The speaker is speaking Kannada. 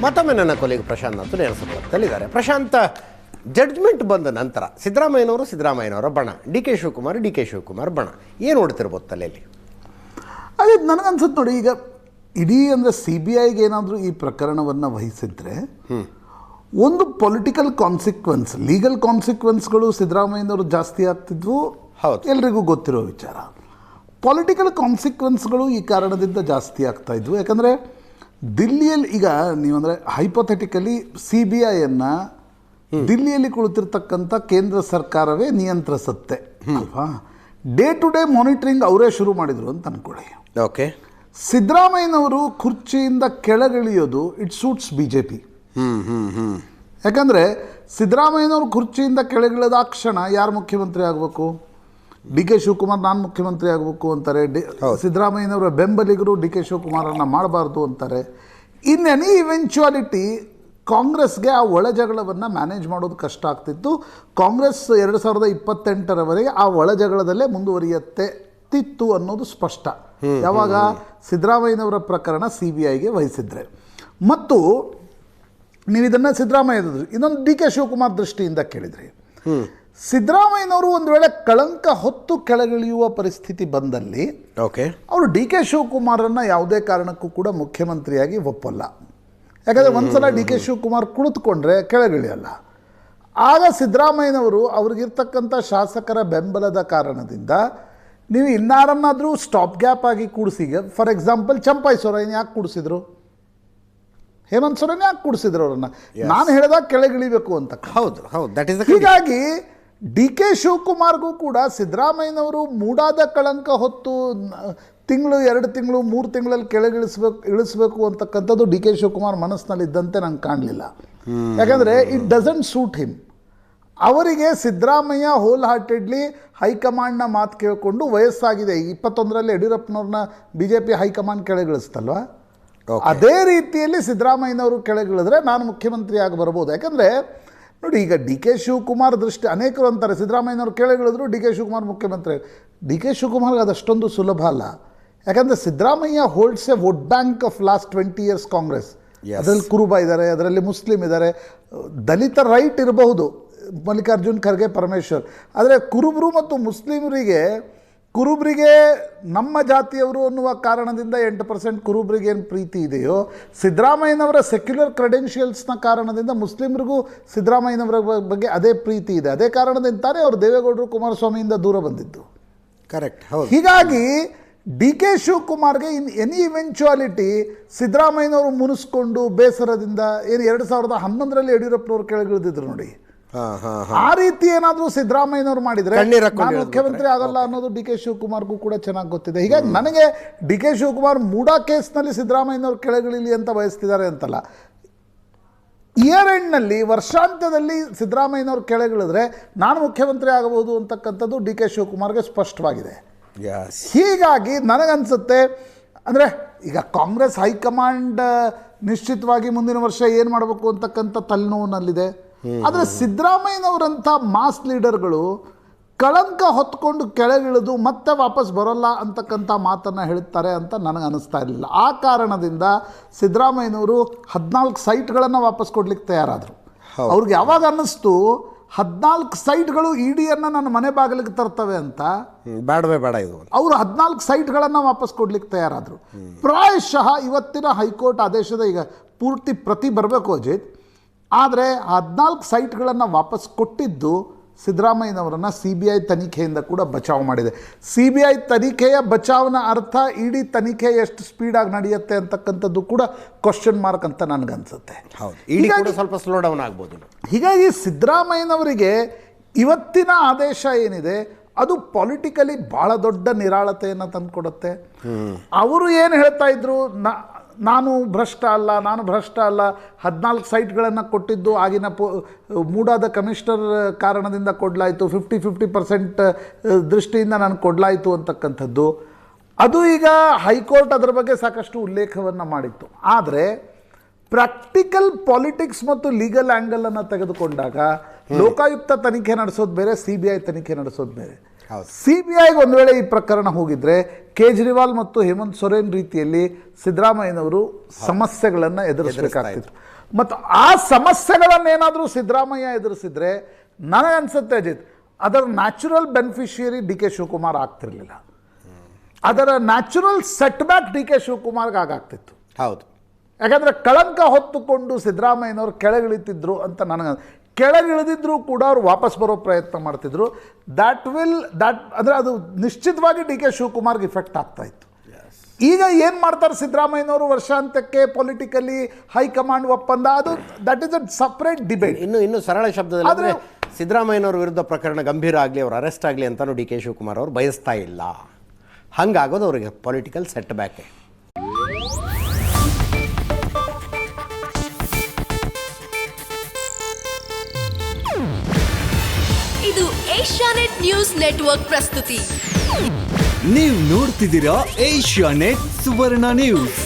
ಮತ್ತೊಮ್ಮೆ ನನ್ನ ಕೊಲೆಗೆ ಪ್ರಶಾಂತ್ ಅಂತ ನೇರಸಂಪರ್ಕದಲ್ಲಿದ್ದಾರೆ. ಪ್ರಶಾಂತ್, ಜಡ್ಜ್ಮೆಂಟ್ ಬಂದ ನಂತರ ಸಿದ್ದರಾಮಯ್ಯನವರ ಬಣ, ಡಿ ಕೆ ಶಿವಕುಮಾರ್ ಬಣ ಏನು ಓಡ್ತಿರ್ಬೋದು ತಲೆಯಲ್ಲಿ? ಅದೇ ನನಗನ್ಸುತ್ತೆ ನೋಡಿ, ಈಗ ಇಡೀ ಅಂದರೆ ಸಿ ಬಿ ಐಗೆ ಏನಾದರೂ ಈ ಪ್ರಕರಣವನ್ನು ವಹಿಸಿದ್ರೆ ಒಂದು ಪೊಲಿಟಿಕಲ್ ಕಾನ್ಸಿಕ್ವೆನ್ಸ್, ಲೀಗಲ್ ಕಾನ್ಸಿಕ್ವೆನ್ಸ್ಗಳು ಸಿದ್ದರಾಮಯ್ಯನವರು ಜಾಸ್ತಿ ಆಗ್ತಿದ್ವು, ಎಲ್ರಿಗೂ ಗೊತ್ತಿರೋ ವಿಚಾರ. ಪೊಲಿಟಿಕಲ್ ಕಾನ್ಸಿಕ್ವೆನ್ಸ್ಗಳು ಈ ಕಾರಣದಿಂದ ಜಾಸ್ತಿ ಆಗ್ತಾ ಇದ್ವು. ಯಾಕಂದರೆ ದಿಲ್ಲಿಯಲ್ಲಿ ಈಗ ನೀವಂದರೆ ಹೈಪೊಥೆಟಿಕಲಿ ಸಿ ಬಿ ಐಯನ್ನು ದಿಲ್ಲಿಯಲ್ಲಿ ಕುಳಿತಿರ್ತಕ್ಕಂಥ ಕೇಂದ್ರ ಸರ್ಕಾರವೇ ನಿಯಂತ್ರಿಸುತ್ತೆ ಅಲ್ವಾ? ಡೇ ಟು ಡೇ ಮಾನಿಟ್ರಿಂಗ್ ಅವರೇ ಶುರು ಮಾಡಿದರು ಅಂತ ಅಂದ್ಕೊಳ್ಳಿ. ಓಕೆ, ಸಿದ್ದರಾಮಯ್ಯನವರು ಕುರ್ಚಿಯಿಂದ ಕೆಳಗಿಳಿಯೋದು it suits BJP. ಯಾಕಂದರೆ ಸಿದ್ದರಾಮಯ್ಯನವರು ಕುರ್ಚಿಯಿಂದ ಕೆಳಗಿಳಿದ ಕ್ಷಣ ಯಾರು ಮುಖ್ಯಮಂತ್ರಿ ಆಗಬೇಕು? ಡಿ ಕೆ ಶಿವಕುಮಾರ್ ನಾನು ಮುಖ್ಯಮಂತ್ರಿ ಆಗಬೇಕು ಅಂತಾರೆ. ಸಿದ್ದರಾಮಯ್ಯನವರ ಬೆಂಬಲಿಗರು ಡಿ ಕೆ ಶಿವಕುಮಾರನ್ನು ಮಾಡಬಾರ್ದು ಅಂತಾರೆ. ಇನ್ ಎನಿ ಇವೆಂಚುಯಾಲಿಟಿ ಕಾಂಗ್ರೆಸ್ಗೆ ಆ ಒಳ ಜಗಳವನ್ನು ಮ್ಯಾನೇಜ್ ಮಾಡೋದು ಕಷ್ಟ ಆಗ್ತಿತ್ತು. ಕಾಂಗ್ರೆಸ್ 2028ರವರೆಗೆ ಆ ಒಳ ಜಗಳದಲ್ಲೇ ಮುಂದುವರಿಯುತ್ತಿತ್ತು ಅನ್ನೋದು ಸ್ಪಷ್ಟ. ಯಾವಾಗ ಸಿದ್ದರಾಮಯ್ಯನವರ ಪ್ರಕರಣ ಸಿ ಬಿ ಐಗೆ ವಹಿಸಿದ್ರೆ. ಮತ್ತು ನೀವು ಇದನ್ನು ಸಿದ್ದರಾಮಯ್ಯ ಇನ್ನೊಂದು ಡಿ ಕೆ ಶಿವಕುಮಾರ್ ದೃಷ್ಟಿಯಿಂದ ಕೇಳಿದ್ರಿ. ಸಿದ್ದರಾಮಯ್ಯನವರು ಒಂದು ವೇಳೆ ಕಳಂಕ ಹೊತ್ತು ಕೆಳಗಿಳಿಯುವ ಪರಿಸ್ಥಿತಿ ಬಂದಲ್ಲಿ ಅವರು ಡಿ ಕೆ ಶಿವಕುಮಾರನ್ನು ಯಾವುದೇ ಕಾರಣಕ್ಕೂ ಕೂಡ ಮುಖ್ಯಮಂತ್ರಿಯಾಗಿ ಒಪ್ಪಲ್ಲ. ಯಾಕಂದರೆ ಒಂದ್ಸಲ ಡಿ ಕೆ ಶಿವಕುಮಾರ್ ಕುಳಿತುಕೊಂಡ್ರೆ ಕೆಳಗಿಳಿಯಲ್ಲ. ಆಗ ಸಿದ್ದರಾಮಯ್ಯನವರು ಅವ್ರಿಗಿರ್ತಕ್ಕಂಥ ಶಾಸಕರ ಬೆಂಬಲದ ಕಾರಣದಿಂದ ನೀವು ಇನ್ನಾರನ್ನಾದರೂ ಸ್ಟಾಪ್ ಗ್ಯಾಪ್ ಆಗಿ ಕೂಡಿಸಿಗೆ, ಫಾರ್ ಎಕ್ಸಾಂಪಲ್ ಚಂಪಾಯಿ ಸೊರೇನ್ ಯಾಕೆ ಕೂಡಿಸಿದ್ರು? ಹೇಮಂತ್ ಸೊರೇನ್ ಯಾಕೆ ಕೂಡಿಸಿದ್ರು ಅವರನ್ನು? ನಾನು ಹೇಳಿದಾಗ ಕೆಳಗಿಳಿಬೇಕು ಅಂತ. ಹೀಗಾಗಿ ಡಿ ಕೆ ಶಿವಕುಮಾರ್ಗೂ ಕೂಡ ಸಿದ್ದರಾಮಯ್ಯನವರು ಮೂಡಾದ ಕಳಂಕ ಹೊತ್ತು ತಿಂಗಳು 2 ತಿಂಗಳು 3 ತಿಂಗಳಲ್ಲಿ ಇಳಿಸ್ಬೇಕು ಅಂತಕ್ಕಂಥದ್ದು ಡಿ ಕೆ ಶಿವಕುಮಾರ್ ಮನಸ್ಸಿನಲ್ಲಿದ್ದಂತೆ ನಂಗೆ ಕಾಣಲಿಲ್ಲ. ಯಾಕಂದರೆ ಇಟ್ ಡಸಂಟ್ ಸೂಟ್ ಹಿಮ್. ಅವರಿಗೆ ಸಿದ್ದರಾಮಯ್ಯ ಹೋಲ್ ಹಾರ್ಟೆಡ್ಲಿ ಹೈಕಮಾಂಡ್ನ ಮಾತು ಕೇಳಿಕೊಂಡು ವಯಸ್ಸಾಗಿದೆ. 21ರಲ್ಲಿ ಯಡಿಯೂರಪ್ಪನವ್ರನ್ನ ಬಿ ಜೆ ಪಿ ಹೈಕಮಾಂಡ್ ಕೆಳಗಿಳಿಸ್ತಲ್ವ, ಅದೇ ರೀತಿಯಲ್ಲಿ ಸಿದ್ದರಾಮಯ್ಯನವರು ಕೆಳಗಿಳಿದ್ರೆ ನಾನು ಮುಖ್ಯಮಂತ್ರಿ ಆಗಿ ಬರ್ಬೋದು. ಯಾಕಂದರೆ ನೋಡಿ, ಈಗ ಡಿ ಕೆ ಶಿವಕುಮಾರ್ ದೃಷ್ಟಿ ಅನೇಕರು ಅಂತಾರೆ ಸಿದ್ದರಾಮಯ್ಯನವರು ಕೆಳಗಿಳಿದ್ರು ಡಿ ಕೆ ಶಿವಕುಮಾರ್ ಮುಖ್ಯಮಂತ್ರಿ. ಡಿ ಕೆ ಶಿವಕುಮಾರ್ಗೆ ಅದಷ್ಟೊಂದು ಸುಲಭ ಅಲ್ಲ. ಯಾಕಂದರೆ Siddaramaiah holds A vote bank of last 20 years Congress. ಅದರಲ್ಲಿ ಕುರುಬ ಇದ್ದಾರೆ, ಅದರಲ್ಲಿ ಮುಸ್ಲಿಮ್ ಇದ್ದಾರೆ, ದಲಿತ ರೈಟ್ ಇರಬಹುದು, ಮಲ್ಲಿಕಾರ್ಜುನ್ ಖರ್ಗೆ, ಪರಮೇಶ್ವರ್. ಆದರೆ ಕುರುಬರು ಮತ್ತು ಕುರುಬರಿಗೆ ನಮ್ಮ ಜಾತಿಯವರು ಅನ್ನುವ ಕಾರಣದಿಂದ 8% ಕುರುಬರಿಗೆ ಏನು ಪ್ರೀತಿ ಇದೆಯೋ, ಸಿದ್ದರಾಮಯ್ಯನವರ ಸೆಕ್ಯುಲರ್ ಕ್ರೆಡೆನ್ಷಿಯಲ್ಸ್ನ ಕಾರಣದಿಂದ ಮುಸ್ಲಿಮರಿಗೂ ಸಿದ್ದರಾಮಯ್ಯನವರ ಬಗ್ಗೆ ಅದೇ ಪ್ರೀತಿ ಇದೆ. ಅದೇ ಕಾರಣದಿಂದಾನೇ ಅವರು ದೇವೇಗೌಡರು ಕುಮಾರಸ್ವಾಮಿಯಿಂದ ದೂರ ಬಂದಿದ್ದು. ಕರೆಕ್ಟ್. ಹೀಗಾಗಿ ಡಿ ಕೆ ಶಿವಕುಮಾರ್ಗೆ ಎನಿ ಇವೆಂಚುಯಾಲಿಟಿ ಸಿದ್ದರಾಮಯ್ಯನವರು ಮುನಿಸ್ಕೊಂಡು ಬೇಸರದಿಂದ ಏನು 2011ರಲ್ಲಿ ಯಡಿಯೂರಪ್ಪನವರು ಕೆಳಗಿಳಿದಿದ್ರು ನೋಡಿ, ಆ ರೀತಿ ಏನಾದರೂ ಸಿದ್ದರಾಮಯ್ಯನವರು ಮಾಡಿದರೆ ನಾನು ಮುಖ್ಯಮಂತ್ರಿ ಆಗಲ್ಲ ಅನ್ನೋದು ಡಿ ಕೆ ಶಿವಕುಮಾರ್ಗೂ ಕೂಡ ಚೆನ್ನಾಗಿ ಗೊತ್ತಿದೆ. ಹೀಗಾಗಿ ನನಗೆ ಡಿ ಕೆ ಶಿವಕುಮಾರ್ ಮೂಡಾ ಕೇಸ್ನಲ್ಲಿ ಸಿದ್ದರಾಮಯ್ಯನವರು ಕೆಳಗಿಳಿಲಿ ಅಂತ ಬಯಸ್ತಿದ್ದಾರೆ ಅಂತಲ್ಲ, ಇಯರ್ ಎಂಡ್ನಲ್ಲಿ ವರ್ಷಾಂತ್ಯದಲ್ಲಿ ಸಿದ್ದರಾಮಯ್ಯನವರು ಕೆಳಗಿಳಿದ್ರೆ ನಾನು ಮುಖ್ಯಮಂತ್ರಿ ಆಗಬಹುದು ಅಂತಕ್ಕಂಥದ್ದು ಡಿ ಕೆ ಶಿವಕುಮಾರ್ಗೆ ಸ್ಪಷ್ಟವಾಗಿದೆ. ಹೀಗಾಗಿ ನನಗನ್ಸುತ್ತೆ ಅಂದರೆ ಈಗ ಕಾಂಗ್ರೆಸ್ ಹೈಕಮಾಂಡ್ ನಿಶ್ಚಿತವಾಗಿ ಮುಂದಿನ ವರ್ಷ ಏನು ಮಾಡಬೇಕು ಅಂತಕ್ಕಂಥ ತಲೆನೋವಿನಲ್ಲಿದೆ. ಆದರೆ ಸಿದ್ದರಾಮಯ್ಯನವರಂಥ ಮಾಸ್ ಲೀಡರ್ಗಳು ಕಳಂಕ ಹೊತ್ಕೊಂಡು ಕೆಳಗಿಳಿದು ಮತ್ತೆ ವಾಪಸ್ ಬರೋಲ್ಲ ಅಂತಕ್ಕಂಥ ಮಾತನ್ನು ಹೇಳ್ತಾರೆ ಅಂತ ನನಗೆ ಅನ್ನಿಸ್ತಾ ಇರಲಿಲ್ಲ. ಆ ಕಾರಣದಿಂದ ಸಿದ್ದರಾಮಯ್ಯನವರು 14 ಸೈಟ್ಗಳನ್ನು ವಾಪಸ್ ಕೊಡ್ಲಿಕ್ಕೆ ತಯಾರಾದರು. ಅವ್ರಿಗೆ ಯಾವಾಗ ಅನ್ನಿಸ್ತು 14 ಸೈಟ್ಗಳು ಇಡಿಯನ್ನು ನನ್ನ ಮನೆ ಬಾಗಿಲಿಗೆ ತರ್ತವೆ ಅಂತ, ಬೇಡ ಇದು, ಅವರು 14 ಸೈಟ್ಗಳನ್ನು ವಾಪಸ್ ಕೊಡ್ಲಿಕ್ಕೆ ತಯಾರಾದರು. ಪ್ರಾಯಶಃ ಇವತ್ತಿನ ಹೈಕೋರ್ಟ್ ಆದೇಶದ ಈಗ ಪೂರ್ತಿ ಪ್ರತಿ ಬರಬೇಕು ಅಜಿತ್, ಆದರೆ 14 ಸೈಟ್ಗಳನ್ನು ವಾಪಸ್ ಕೊಟ್ಟಿದ್ದು ಸಿದ್ದರಾಮಯ್ಯನವರನ್ನು ಸಿ ಬಿ ಐ ತನಿಖೆಯಿಂದ ಕೂಡ ಬಚಾವ್ ಮಾಡಿದೆ. ಸಿ ಬಿ ಐ ತನಿಖೆಯ ಬಚಾವ್ನ ಅರ್ಥ ಇಡೀ ತನಿಖೆ ಎಷ್ಟು ಸ್ಪೀಡಾಗಿ ನಡೆಯುತ್ತೆ ಅಂತಕ್ಕಂಥದ್ದು ಕೂಡ ಕ್ವಶನ್ ಮಾರ್ಕ್ ಅಂತ ನನಗನ್ಸುತ್ತೆ. ಸ್ವಲ್ಪ ಸ್ಲೋ ಡೌನ್ ಆಗ್ಬೋದು. ಹೀಗಾಗಿ ಸಿದ್ದರಾಮಯ್ಯನವರಿಗೆ ಇವತ್ತಿನ ಆದೇಶ ಏನಿದೆ ಅದು ಪೊಲಿಟಿಕಲಿ ಭಾಳ ದೊಡ್ಡ ನಿರಾಳತೆಯನ್ನು ತಂದುಕೊಡುತ್ತೆ. ಅವರು ಏನು ಹೇಳ್ತಾ ಇದ್ರು, ನಾನು ಭ್ರಷ್ಟ ಅಲ್ಲ 14 ಸೈಟ್ಗಳನ್ನು ಕೊಟ್ಟಿದ್ದು ಆಗಿನ ಮೂಡಾದ ಕಮಿಷನರ್ ಕಾರಣದಿಂದ ಕೊಡಲಾಯಿತು, 50% ದೃಷ್ಟಿಯಿಂದ ನಾನು ಕೊಡಲಾಯಿತು ಅಂತಕ್ಕಂಥದ್ದು ಅದು ಈಗ ಹೈಕೋರ್ಟ್ ಅದರ ಬಗ್ಗೆ ಸಾಕಷ್ಟು ಉಲ್ಲೇಖವನ್ನು ಮಾಡಿತ್ತು. ಆದರೆ ಪ್ರಾಕ್ಟಿಕಲ್ ಪಾಲಿಟಿಕ್ಸ್ ಮತ್ತು ಲೀಗಲ್ ಆ್ಯಂಗಲನ್ನು ತೆಗೆದುಕೊಂಡಾಗ ಲೋಕಾಯುಕ್ತ ತನಿಖೆ ನಡೆಸೋದು ಬೇರೆ, ಸಿ ಬಿ ಐ ತನಿಖೆ ನಡೆಸೋದು ಬೇರೆ. ಹೌದು. CBIಗೆ ಒಂದು ವೇಳೆ ಈ ಪ್ರಕರಣ ಹೋಗಿದ್ರೆ ಕೇಜ್ರಿವಾಲ್ ಮತ್ತು ಹೇಮಂತ್ ಸೊರೇನ್ ರೀತಿಯಲ್ಲಿ ಸಿದ್ದರಾಮಯ್ಯನವರು ಸಮಸ್ಯೆಗಳನ್ನು ಎದುರಿಸಬೇಕಾಗ್ತಿತ್ತು. ಮತ್ತು ಆ ಸಮಸ್ಯೆಗಳನ್ನೇನಾದರೂ ಸಿದ್ದರಾಮಯ್ಯ ಎದುರಿಸಿದ್ರೆ ನನಗನ್ಸುತ್ತೆ ಅಜಿತ್, ಅದರ ನ್ಯಾಚುರಲ್ ಬೆನಿಫಿಷಿಯರಿ DK ಶಿವಕುಮಾರ್ ಆಗ್ತಿರ್ಲಿಲ್ಲ. ಅದರ ನ್ಯಾಚುರಲ್ ಸೆಟ್ ಬ್ಯಾಕ್ DK ಶಿವಕುಮಾರ್ಗೆ ಆಗಾಗ್ತಿತ್ತು. ಹೌದು. ಯಾಕಂದರೆ ಕಳಂಕ ಹೊತ್ತುಕೊಂಡು ಸಿದ್ದರಾಮಯ್ಯನವರು ಕೆಳಗಿಳಿತಿದ್ರು ಅಂತ ನನಗೆ, ಕೆಳಗಿಳಿದಿದ್ರು ಕೂಡ ಅವ್ರು ವಾಪಸ್ ಬರೋ ಪ್ರಯತ್ನ ಮಾಡ್ತಿದ್ರು. ಅಂದರೆ ಅದು ನಿಶ್ಚಿತವಾಗಿ DK ಶಿವಕುಮಾರ್ಗೆ ಇಫೆಕ್ಟ್ ಆಗ್ತಾ ಇತ್ತು. ಈಗ ಏನು ಮಾಡ್ತಾರೆ ಸಿದ್ದರಾಮಯ್ಯನವರು ವರ್ಷಾಂತ್ಯಕ್ಕೆ ಪೊಲಿಟಿಕಲಿ ಹೈಕಮಾಂಡ್ ಒಪ್ಪಂದ, ಅದು that is a separate debate. ಇನ್ನು ಸರಳ ಶಬ್ದದಲ್ಲಿ ಸಿದ್ದರಾಮಯ್ಯನವ್ರ ವಿರುದ್ಧ ಪ್ರಕರಣ ಗಂಭೀರ ಆಗಲಿ, ಅವ್ರು ಅರೆಸ್ಟ್ ಆಗಲಿ ಅಂತಾನು DK ಶಿವಕುಮಾರ್ ಅವರು ಬಯಸ್ತಾ ಇಲ್ಲ. ಹಂಗಾಗೋದು ಅವರಿಗೆ ಪೊಲಿಟಿಕಲ್ ಸೆಟ್ ಬ್ಯಾಕ್. ಇದು ಏಷ್ಯಾನೆಟ್ ನ್ಯೂಸ್ ನೆಟ್ವರ್ಕ್ ಪ್ರಸ್ತುತಿ. ನೀವು ನೋಡ್ತಿದ್ದೀರಾ ಏಷ್ಯಾನೆಟ್ ಸುವರ್ಣ ನ್ಯೂಸ್.